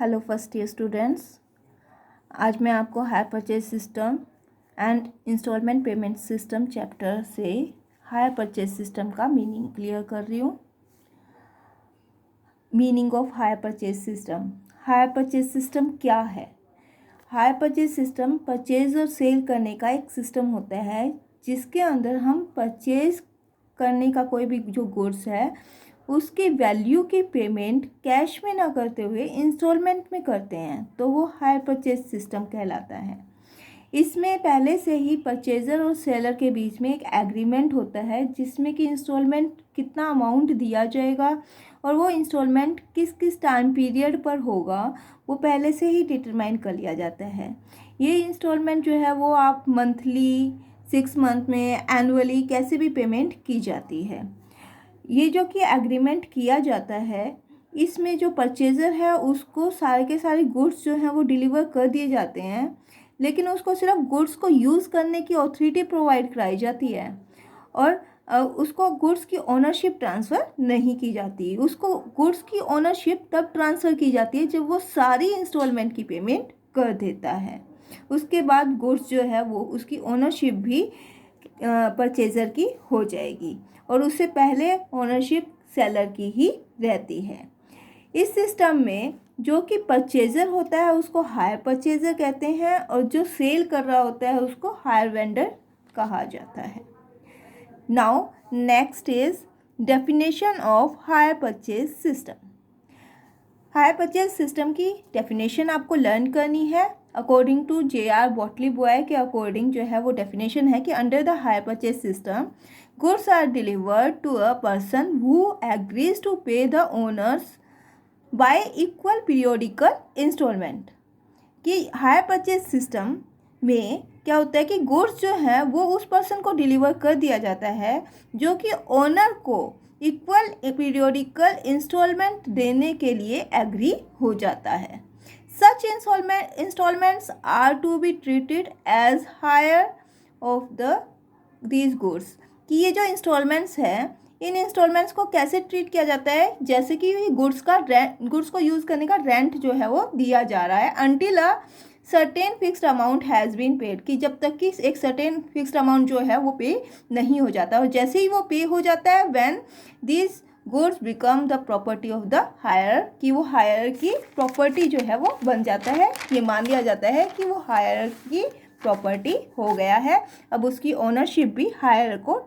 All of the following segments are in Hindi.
हेलो फर्स्ट ईयर स्टूडेंट्स, आज मैं आपको hire purchase system and instalment payment system chapter से हायर परचेज सिस्टम का मीनिंग क्लियर कर रही हूँ। Meaning of hire purchase system. Hire purchase system क्या है? हायर परचेज सिस्टम परचेज और सेल करने का एक सिस्टम होता है जिसके अंदर हम परचेज करने का कोई भी जो गुड्स है उसके वैल्यू की पेमेंट कैश में ना करते हुए इंस्टॉलमेंट में करते हैं, तो वो हायर परचेज सिस्टम कहलाता है। इसमें पहले से ही परचेज़र और सेलर के बीच में एक एग्रीमेंट होता है जिसमें कि इंस्टॉलमेंट कितना अमाउंट दिया जाएगा और वो इंस्टॉलमेंट किस किस टाइम पीरियड पर होगा वो पहले से ही डिटरमाइन कर लिया जाता है। ये इंस्टॉलमेंट जो है वो आप मंथली, 6 मंथ में, एनुअली कैसे भी पेमेंट की जाती है। ये जो कि एग्रीमेंट किया जाता है इसमें जो परचेज़र है उसको सारे के सारे गुड्स जो हैं वो डिलीवर कर दिए जाते हैं, लेकिन उसको सिर्फ गुड्स को यूज़ करने की ऑथोरिटी प्रोवाइड कराई जाती है और उसको गुड्स की ओनरशिप ट्रांसफ़र नहीं की जाती। उसको गुड्स की ओनरशिप तब ट्रांसफ़र की जाती है जब वो सारी इंस्टॉलमेंट की पेमेंट कर देता है। उसके बाद गुड्स जो है वो उसकी ओनरशिप भी परचेज़र की हो जाएगी और उससे पहले ओनरशिप सेलर की ही रहती है। इस सिस्टम में जो कि परचेज़र होता है उसको हायर परचेज़र कहते हैं और जो सेल कर रहा होता है उसको हायर वेंडर कहा जाता है। Now next is definition of hire purchase system. Hire purchase system की डेफिनेशन आपको लर्न करनी है। According to J.R. Batliboi के अकॉर्डिंग जो है वो डेफिनेशन है कि under the hire purchase system goods are delivered to a person who agrees to pay the owners by equal periodical installment. कि हायर परचेज सिस्टम में क्या होता है कि गुड्स जो है वो उस पर्सन को डिलीवर कर दिया जाता है जो कि ओनर को इक्वल पीरियोडिकल इंस्टॉलमेंट देने के लिए एग्री हो जाता है। Such installments are to be treated as hire of these goods. कि ये जो इंस्टॉलमेंट्स हैं इन इंस्टॉलमेंट्स को कैसे ट्रीट किया जाता है, जैसे कि गुड्स को यूज़ करने का रेंट जो है वो दिया जा रहा है until a certain fixed amount has been paid. कि जब तक कि एक सर्टेन फिक्स्ड अमाउंट जो है वो पे नहीं हो जाता और जैसे ही वो पे हो जाता है when this goods become the property of the hirer, कि वो हायर की प्रॉपर्टी जो है वो बन जाता है। ये मान लिया जाता है कि वो हायर की प्रॉपर्टी हो गया है, अब उसकी ओनरशिप भी हायर को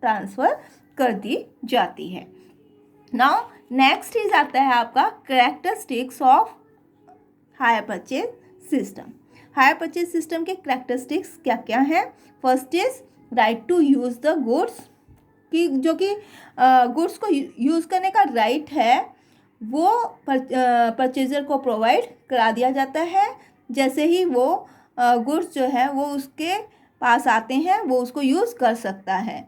ट्रांसफ़र कर दी जाती है। नाउ नेक्स्ट इज आता है आपका characteristics of hire purchase system. Hire purchase system के कैरेक्टरिस्टिक्स क्या क्या हैं? First is right to use the goods. कि जो कि गुड्स को यूज़ करने का राइट है वो परचेजर को प्रोवाइड करा दिया जाता है। जैसे ही वो गुड्स जो है वो उसके पास आते हैं वो उसको यूज़ कर सकता है।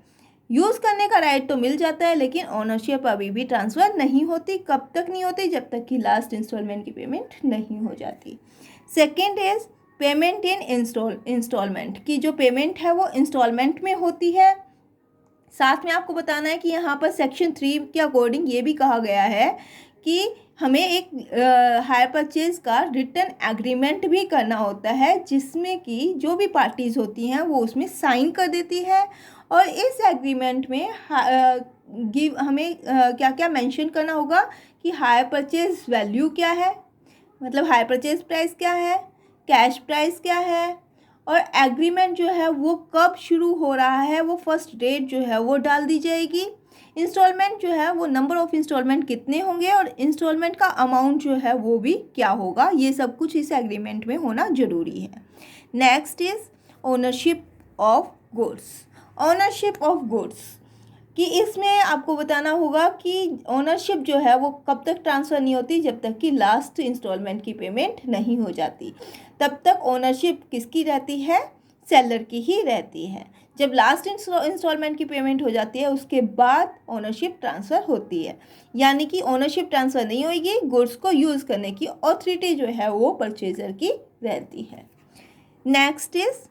यूज़ करने का राइट तो मिल जाता है लेकिन ओनरशिप अभी भी ट्रांसफ़र नहीं होती। कब तक नहीं होती? जब तक कि लास्ट इंस्टॉलमेंट की पेमेंट नहीं हो जाती। Second is payment in instalment. की जो पेमेंट है वो इंस्टॉलमेंट में होती है। साथ में आपको बताना है कि यहाँ पर सेक्शन 3 के अकॉर्डिंग ये भी कहा गया है कि हमें एक हायर परचेज का रिटर्न एग्रीमेंट भी करना होता है जिसमें कि जो भी पार्टीज़ होती हैं वो उसमें साइन कर देती है और इस एग्रीमेंट में हमें क्या क्या मेंशन करना होगा कि हायर परचेज वैल्यू क्या है, मतलब हायर परचेज प्राइस क्या है, कैश प्राइस क्या है और एग्रीमेंट जो है वो कब शुरू हो रहा है वो फर्स्ट डेट जो है वो डाल दी जाएगी। इंस्टॉलमेंट जो है वो नंबर ऑफ इंस्टॉलमेंट कितने होंगे और इंस्टॉलमेंट का अमाउंट जो है वो भी क्या होगा, ये सब कुछ इस एग्रीमेंट में होना ज़रूरी है। Next is ownership of goods. Ownership of goods कि इसमें आपको बताना होगा कि ओनरशिप जो है वो कब तक ट्रांसफ़र नहीं होती, जब तक कि लास्ट इंस्टॉलमेंट की पेमेंट नहीं हो जाती। तब तक ओनरशिप किसकी रहती है? सेलर की ही रहती है। जब लास्ट इंस्टॉलमेंट की पेमेंट हो जाती है उसके बाद ओनरशिप ट्रांसफ़र होती है। यानी कि ओनरशिप ट्रांसफ़र नहीं होगी, गुड्स को यूज़ करने की ऑथोरिटी जो है वो परचेजर की रहती है। Next is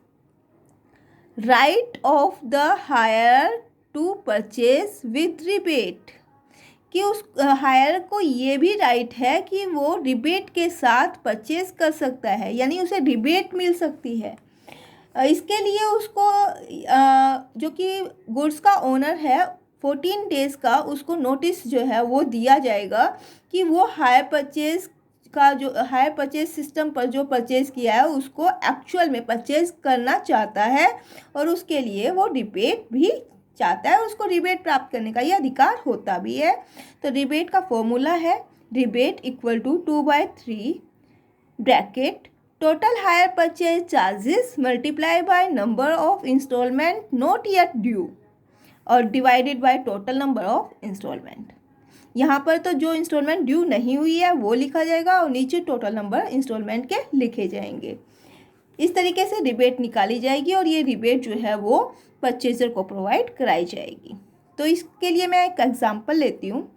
right of the hirer to purchase with rebate. कि उस हायर को ये भी राइट है कि वो रिबेट के साथ परचेज कर सकता है, यानी उसे रिबेट मिल सकती है। इसके लिए उसको जो कि गुड्स का ओनर है 14 डेज़ का उसको नोटिस जो है वो दिया जाएगा कि वो हायर परचेज का जो हायर परचेज सिस्टम पर जो परचेज़ किया है उसको एक्चुअल में परचेज करना चाहता है और उसके लिए वो रिबेट भी चाहता है, उसको रिबेट प्राप्त करने का ये अधिकार होता भी है। तो रिबेट का फॉर्मूला है rebate equal to 2/3 bracket total hire purchase charges multiply by number of installment not yet due और divided by total number of installment. यहाँ पर तो जो इंस्टॉलमेंट ड्यू नहीं हुई है वो लिखा जाएगा और नीचे टोटल नंबर इंस्टॉलमेंट के लिखे जाएंगे। इस तरीके से रिबेट निकाली जाएगी और ये रिबेट जो है वो परचेजर को प्रोवाइड कराई जाएगी। तो इसके लिए मैं एक एग्जांपल लेती हूँ।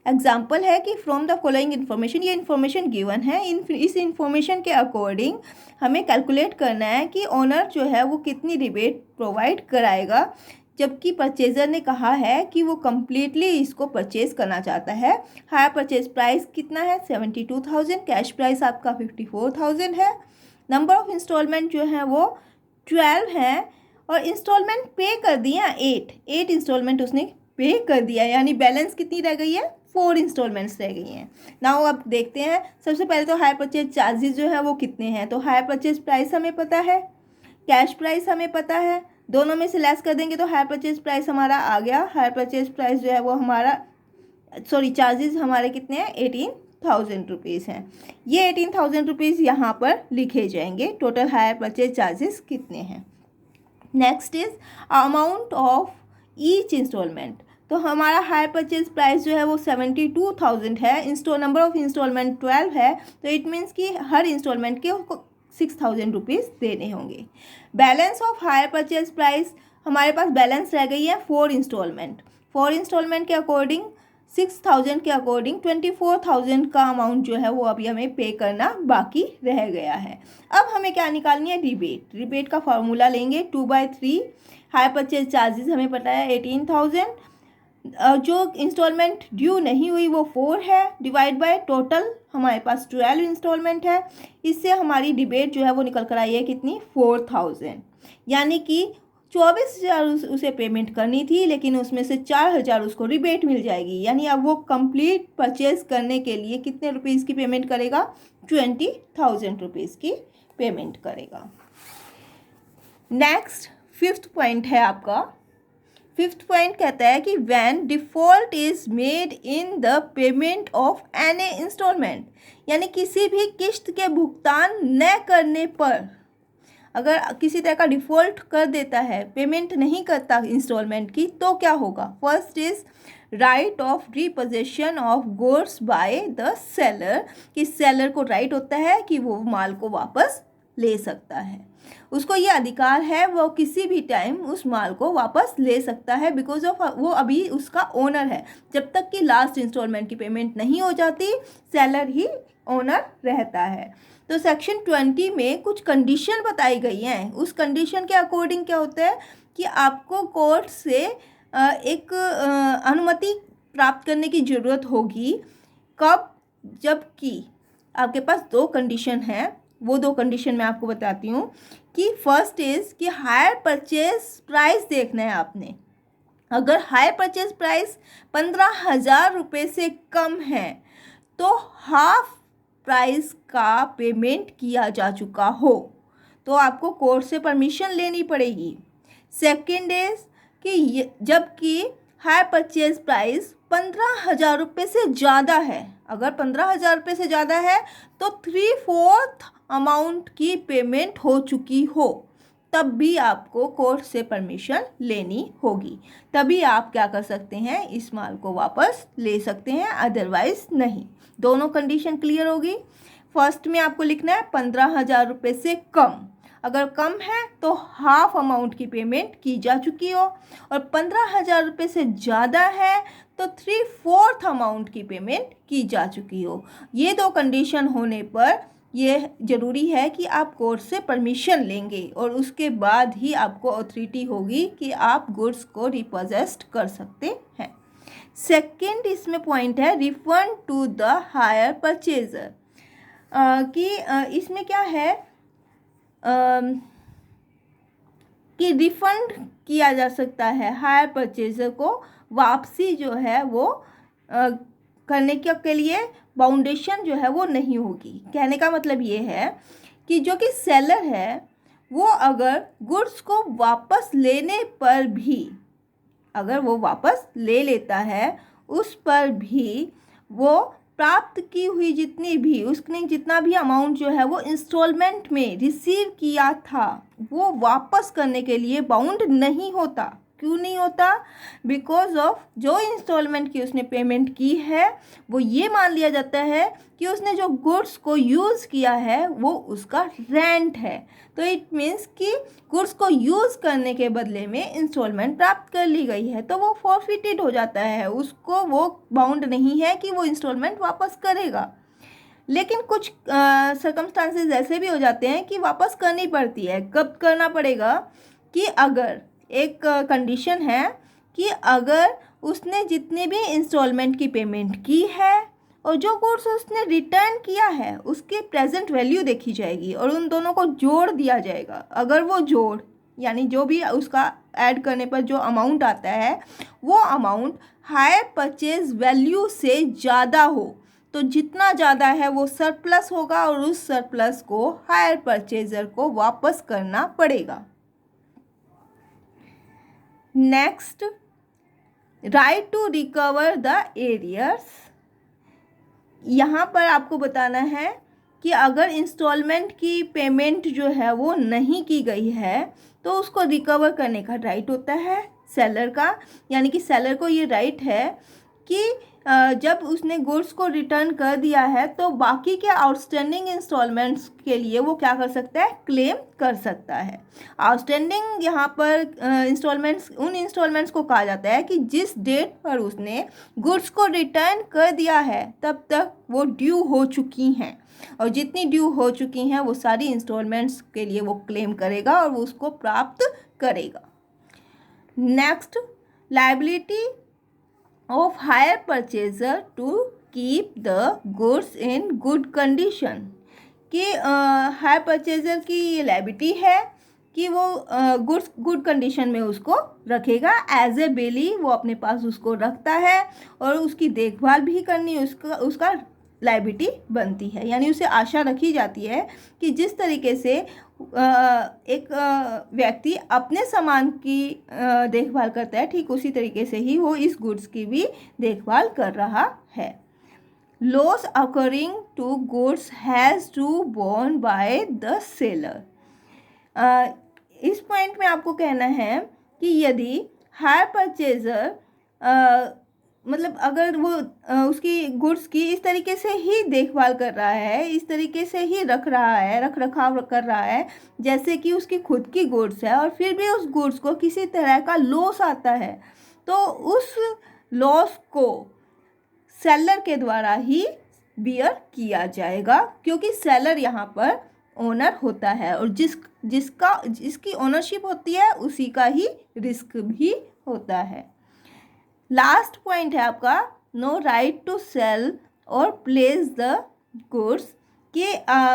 एग्जाम्पल है कि फ्रॉम द फॉलोइंग इन्फॉर्मेशन, ये इन्फॉर्मेशन गिवन है, इस इन्फॉर्मेशन के अकॉर्डिंग हमें कैलकुलेट करना है कि ओनर जो है वो कितनी रिबेट प्रोवाइड कराएगा, जबकि परचेज़र ने कहा है कि वो कम्प्लीटली इसको परचेज़ करना चाहता है। हायर परचेज प्राइस कितना है 72,000, कैश प्राइस आपका 54,000 है, नंबर ऑफ इंस्टॉलमेंट जो है वो 12 है और इंस्टॉलमेंट पे कर दिया 8 इंस्टॉलमेंट उसने पे कर दिया, यानी बैलेंस कितनी रह गई है 4 इंस्टॉलमेंट्स रह गई हैं। नाउ अब देखते हैं, सबसे पहले तो हायर परचेज चार्जेस जो है वो कितने हैं। तो हायर परचेज प्राइस हमें पता है, कैश प्राइस हमें पता है, दोनों में से लेस कर देंगे तो हायर परचेज प्राइस हमारा आ गया। हायर परचेज प्राइस जो है वो हमारा चार्जेस हमारे कितने हैं 18,000 रुपीज़ हैं। ये 18,000 रुपीज़ यहाँ पर लिखे जाएंगे। टोटल हायर परचेज चार्जेस कितने हैं। Next is amount of each instalment. तो हमारा हायर परचेज प्राइस जो है वो 72,000 है, नंबर ऑफ इंस्टॉलमेंट 12 है, तो इट मीन्स कि हर इंस्टॉलमेंट के 6,000 रुपीज़ देने होंगे। Balance of hire purchase price, हमारे पास बैलेंस रह गई है 4 इंस्टॉलमेंट के अकॉर्डिंग 6,000 के अकॉर्डिंग 24,000 का अमाउंट जो है वो अभी हमें पे करना बाकी रह गया है। अब हमें क्या निकालनी है रिबेट का फार्मूला लेंगे 2/3। हायर परचेज चार्जेस हमें पता है 18,000, जो इंस्टॉलमेंट ड्यू नहीं हुई वो 4 है, डिवाइड बाय टोटल हमारे पास 12 इंस्टॉलमेंट है। इससे हमारी रिबेट जो है वो निकल कर आई है कितनी 4,000, यानी कि 24,000 उसे पेमेंट करनी थी, लेकिन उसमें से 4,000 उसको रिबेट मिल जाएगी। यानी अब वो कंप्लीट परचेज करने के लिए कितने रुपीज़ की पेमेंट करेगा 20,000 रुपीज़ की पेमेंट करेगा। नेक्स्ट 5th पॉइंट है आपका। 5th पॉइंट कहता है कि when default is made in the payment of any instalment, यानी किसी भी किस्त के भुगतान न करने पर अगर किसी तरह का डिफ़ॉल्ट कर देता है, पेमेंट नहीं करता इंस्टॉलमेंट की, तो क्या होगा। First is right of repossession of goods by the seller, कि सेलर को राइट होता है कि वो माल को वापस ले सकता है, उसको ये अधिकार है, वो किसी भी टाइम उस माल को वापस ले सकता है, बिकॉज ऑफ वो अभी उसका ओनर है। जब तक कि लास्ट इंस्टॉलमेंट की पेमेंट नहीं हो जाती सेलर ही ओनर रहता है। तो सेक्शन 20 में कुछ कंडीशन बताई गई हैं, उस कंडीशन के अकॉर्डिंग क्या होता है कि आपको कोर्ट से एक अनुमति प्राप्त करने की ज़रूरत होगी। कब, जबकि आपके पास 2 कंडीशन हैं, वो 2 कंडीशन मैं आपको बताती हूँ। कि फर्स्ट इज़ कि हायर परचेज प्राइस देखना है आपने। अगर हायर परचेज प्राइस 15,000 रुपये से कम है तो हाफ प्राइस का पेमेंट किया जा चुका हो तो आपको कोर्ट से परमिशन लेनी पड़ेगी। सेकेंड इज कि जबकि हायर परचेज प्राइस 15,000 रुपये से ज़्यादा है, अगर 15,000 रुपये से ज़्यादा है तो 3/4 अमाउंट की पेमेंट हो चुकी हो, तब भी आपको कोर्ट से परमिशन लेनी होगी, तभी आप क्या कर सकते हैं इस माल को वापस ले सकते हैं, अदरवाइज नहीं। दोनों कंडीशन क्लियर होगी। फर्स्ट में आपको लिखना है 15,000 रुपये से कम, अगर कम है तो हाफ अमाउंट की पेमेंट की जा चुकी हो, और 15,000 रुपये से ज़्यादा है तो 3/4 अमाउंट की पेमेंट की जा चुकी हो। ये 2 कंडीशन होने पर ये ज़रूरी है कि आप कोर्ट से परमिशन लेंगे और उसके बाद ही आपको अथॉरिटी होगी कि आप गुड्स को रिपोजेस्ट कर सकते हैं। सेकेंड इसमें पॉइंट है refund to the hire purchaser, कि इसमें क्या है कि रिफंड किया जा सकता है हायर परचेजर को, वापसी जो है वो करने के लिए बाउंडेशन जो है वो नहीं होगी। कहने का मतलब ये है कि जो कि सेलर है वो अगर गुड्स को वापस लेने पर भी, अगर वो वापस ले लेता है उस पर भी वो प्राप्त की हुई जितनी भी, उसने जितना भी अमाउंट जो है वो इंस्टॉलमेंट में रिसीव किया था वो वापस करने के लिए बाउंड नहीं होता। क्यों नहीं होता? बिकॉज ऑफ जो इंस्टॉलमेंट की उसने पेमेंट की है वो ये मान लिया जाता है कि उसने जो गुड्स को यूज़ किया है वो उसका रेंट है। तो इट मीन्स कि गुड्स को यूज़ करने के बदले में इंस्टॉलमेंट प्राप्त कर ली गई है तो वो फॉरफिटेड हो जाता है, उसको वो बाउंड नहीं है कि वो इंस्टॉलमेंट वापस करेगा। लेकिन कुछ सर्कमस्टांसेस ऐसे भी हो जाते हैं कि वापस करनी पड़ती है। कब करना पड़ेगा? कि अगर एक कंडीशन है कि अगर उसने जितनी भी इंस्टॉलमेंट की पेमेंट की है और जो गुड्स उसने रिटर्न किया है उसकी प्रेजेंट वैल्यू देखी जाएगी और उन दोनों को जोड़ दिया जाएगा। अगर वो जोड़ यानी जो भी उसका ऐड करने पर जो अमाउंट आता है वो अमाउंट हायर परचेज वैल्यू से ज़्यादा हो तो जितना ज़्यादा है वो सरप्लस होगा और उस सरप्लस को हायर परचेजर को वापस करना पड़ेगा। Next, right to recover the arrears. यहाँ पर आपको बताना है कि अगर इंस्टॉलमेंट की पेमेंट जो है वो नहीं की गई है तो उसको रिकवर करने का राइट होता है सेलर का। यानी कि सेलर को ये राइट है कि जब उसने गुड्स को रिटर्न कर दिया है तो बाकी के आउटस्टैंडिंग इंस्टॉलमेंट्स के लिए वो क्या कर सकता है? क्लेम कर सकता है। आउटस्टैंडिंग यहाँ पर इंस्टॉलमेंट्स उन इंस्टॉलमेंट्स को कहा जाता है कि जिस डेट पर उसने गुड्स को रिटर्न कर दिया है तब तक वो ड्यू हो चुकी हैं और जितनी ड्यू हो चुकी हैं वो सारी इंस्टॉलमेंट्स के लिए वो क्लेम करेगा और वो उसको प्राप्त करेगा। Next, liability of hire purchaser to keep the goods in good condition, कि हायर परचेजर की ये लायबिलिटी है कि वो गुड्स गुड कंडीशन में उसको रखेगा। एज ए बेली वो अपने पास उसको रखता है और उसकी देखभाल भी करनी उसका लायबिलिटी बनती है। यानी उसे आशा रखी जाती है कि जिस तरीके से एक व्यक्ति अपने सामान की देखभाल करता है ठीक उसी तरीके से ही वो इस गुड्स की भी देखभाल कर रहा है। Loss occurring to goods has to borne by the seller. इस पॉइंट में आपको कहना है कि यदि हायर परचेजर मतलब अगर वो उसकी गुड्स की इस तरीके से ही देखभाल कर रहा है, इस तरीके से ही रख रखाव कर रहा है जैसे कि उसकी खुद की गुड्स है और फिर भी उस गुड्स को किसी तरह का लॉस आता है तो उस लॉस को सेलर के द्वारा ही बियर किया जाएगा क्योंकि सेलर यहाँ पर ओनर होता है और जिसकी ओनरशिप होती है उसी का ही रिस्क भी होता है। लास्ट पॉइंट है आपका नो राइट टू सेल और प्लेस द गुड्स, कि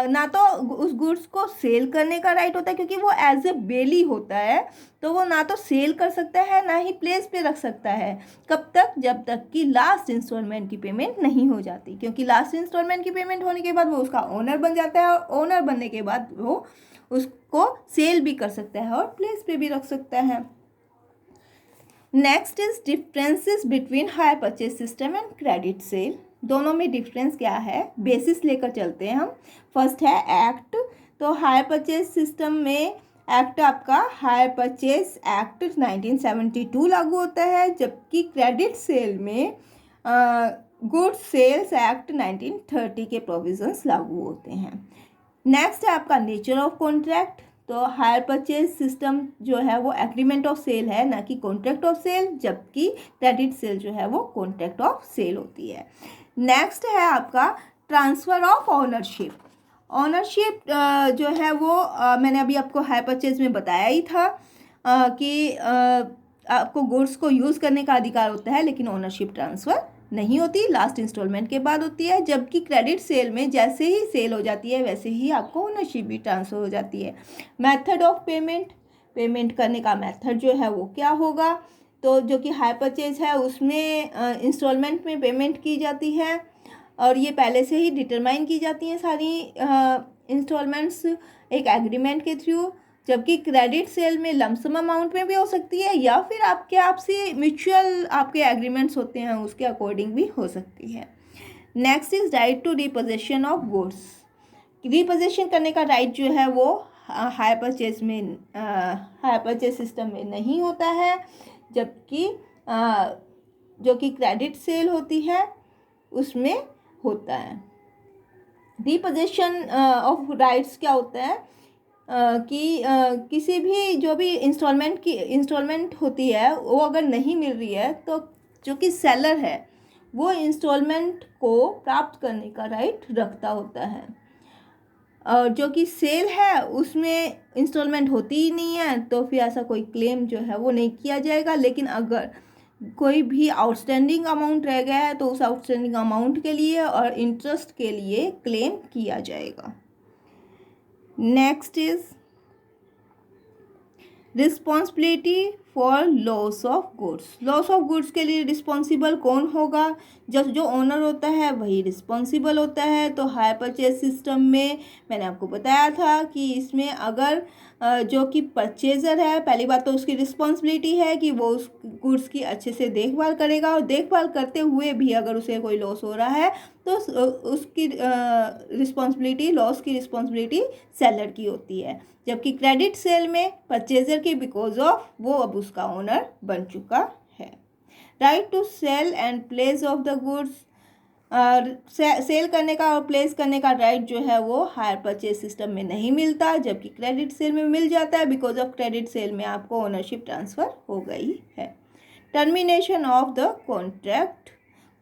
ना तो उस गुड्स को सेल करने का राइट होता है क्योंकि वो एज ए बेली होता है तो वो ना तो सेल कर सकता है ना ही प्लेस पे रख सकता है। कब तक? जब तक कि लास्ट इंस्टॉलमेंट की पेमेंट नहीं हो जाती, क्योंकि लास्ट इंस्टॉलमेंट की पेमेंट होने के बाद वो उसका ओनर बन जाता है और ओनर बनने के बाद वो उसको सेल भी कर सकता है और प्लेस पे भी रख सकता है। Next is differences between hire purchase system and credit sale. दोनों में डिफरेंस क्या है? बेसिस लेकर चलते हैं हम। फर्स्ट है एक्ट। तो हायर परचेज सिस्टम में एक्ट आपका हायर परचेज एक्ट 1972 लागू होता है, जबकि क्रेडिट सेल में गुड सेल्स एक्ट 1930 के प्रोविजंस लागू होते हैं। नेक्स्ट है आपका नेचर ऑफ कॉन्ट्रैक्ट। तो हायर परचेज सिस्टम जो है वो एग्रीमेंट ऑफ सेल है ना कि कॉन्ट्रैक्ट ऑफ सेल, जबकि क्रेडिट सेल जो है वो कॉन्ट्रैक्ट ऑफ सेल होती है। नेक्स्ट है आपका ट्रांसफ़र ऑफ ऑनरशिप। ऑनरशिप जो है वो मैंने अभी आपको हायर परचेज में बताया ही था कि आपको गुड्स को यूज़ करने का अधिकार होता है, लेकिन ओनरशिप ट्रांसफ़र नहीं होती, लास्ट इंस्टॉलमेंट के बाद होती है। जबकि क्रेडिट सेल में जैसे ही सेल हो जाती है वैसे ही आपको ओनरशिप भी ट्रांसफ़र हो जाती है। मेथड ऑफ पेमेंट, पेमेंट करने का मेथड जो है वो क्या होगा, तो जो कि हायर परचेज है उसमें इंस्टॉलमेंट में पेमेंट की जाती है और ये पहले से ही डिटरमाइन की जाती हैं सारी इंस्टॉलमेंट्स एक एग्रीमेंट के थ्रू। जबकि क्रेडिट सेल में लमसम अमाउंट में भी हो सकती है या फिर आपसे म्यूचुअल आपके एग्रीमेंट्स होते हैं उसके अकॉर्डिंग भी हो सकती है। Next is right to repossession of goods. Repossession करने का राइट जो है वो हायर परचेज सिस्टम में नहीं होता है, जबकि जो कि क्रेडिट सेल होती है उसमें होता है। रिपोजेशन ऑफ राइट्स क्या होता है कि किसी भी जो भी इंस्टॉलमेंट होती है वो अगर नहीं मिल रही है तो जो कि सेलर है वो इंस्टॉलमेंट को प्राप्त करने का राइट रखता होता है। और जो कि सेल है उसमें इंस्टॉलमेंट होती ही नहीं है तो फिर ऐसा कोई क्लेम जो है वो नहीं किया जाएगा। लेकिन अगर कोई भी आउटस्टैंडिंग अमाउंट रह गया है तो उस आउटस्टैंडिंग अमाउंट के लिए और इंटरेस्ट के लिए क्लेम किया जाएगा। Next is responsibility for loss of goods. Loss of goods के लिए रिस्पॉन्सिबल कौन होगा, जो ओनर होता है वही रिस्पॉन्सिबल होता है। तो हायर परचेज सिस्टम में मैंने आपको बताया था कि इसमें अगर जो कि परचेज़र है, पहली बात तो उसकी रिस्पॉन्सिबिलिटी है कि वो उस गुड्स की अच्छे से देखभाल करेगा और देखभाल करते हुए भी अगर उसे कोई लॉस हो रहा है तो उसकी रिस्पॉन्सिबिलिटी, लॉस की रिस्पॉन्सिबिलिटी सेलर की होती है। जबकि क्रेडिट सेल में परचेजर की बिकॉज ऑफ वो अब उसका ओनर बन चुका है। Right to sale and place of the goods, sale करने का और प्लेस करने का राइट जो है वो हायर परचेज सिस्टम में नहीं मिलता, जबकि क्रेडिट सेल में मिल जाता है। बिकॉज ऑफ क्रेडिट सेल में आपको ओनरशिप ट्रांसफ़र हो गई है। Termination of the contract,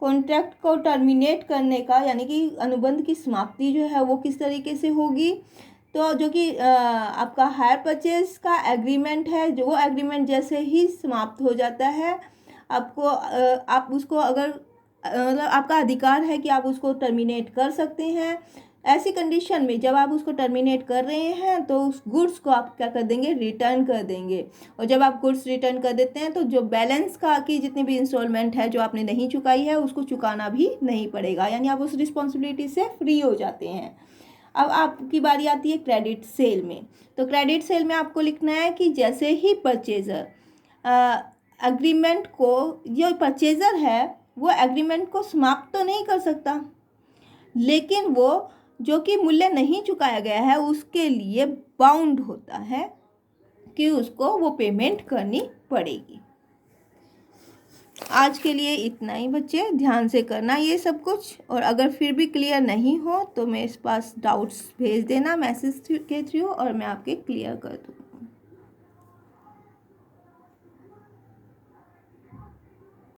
contract को टर्मिनेट करने का यानी कि अनुबंध की समाप्ति जो है वो किस तरीके से होगी, तो जो कि आपका हायर परचेज का एग्रीमेंट है, जो वो एग्रीमेंट जैसे ही समाप्त हो जाता है आपको आप उसको अगर मतलब आपका अधिकार है कि आप उसको टर्मिनेट कर सकते हैं। ऐसी कंडीशन में जब आप उसको टर्मिनेट कर रहे हैं तो उस गुड्स को आप क्या कर देंगे, रिटर्न कर देंगे। और जब आप गुड्स रिटर्न कर देते हैं तो जो बैलेंस का की जितनी भी इंस्टॉलमेंट है जो आपने नहीं चुकाई है उसको चुकाना भी नहीं पड़ेगा, यानी आप उस रिस्पॉन्सिबिलिटी से फ्री हो जाते हैं। अब आपकी बारी आती है क्रेडिट सेल में। तो क्रेडिट सेल में आपको लिखना है कि जैसे ही परचेज़र एग्रीमेंट को, जो परचेज़र है वो एग्रीमेंट को समाप्त तो नहीं कर सकता, लेकिन वो जो कि मूल्य नहीं चुकाया गया है उसके लिए बाउंड होता है कि उसको वो पेमेंट करनी पड़ेगी। आज के लिए इतना ही बच्चे, ध्यान से करना ये सब कुछ, और अगर फिर भी क्लियर नहीं हो तो मेरे पास डाउट्स भेज देना मैसेज के थ्रू और मैं आपके क्लियर कर दूँगा।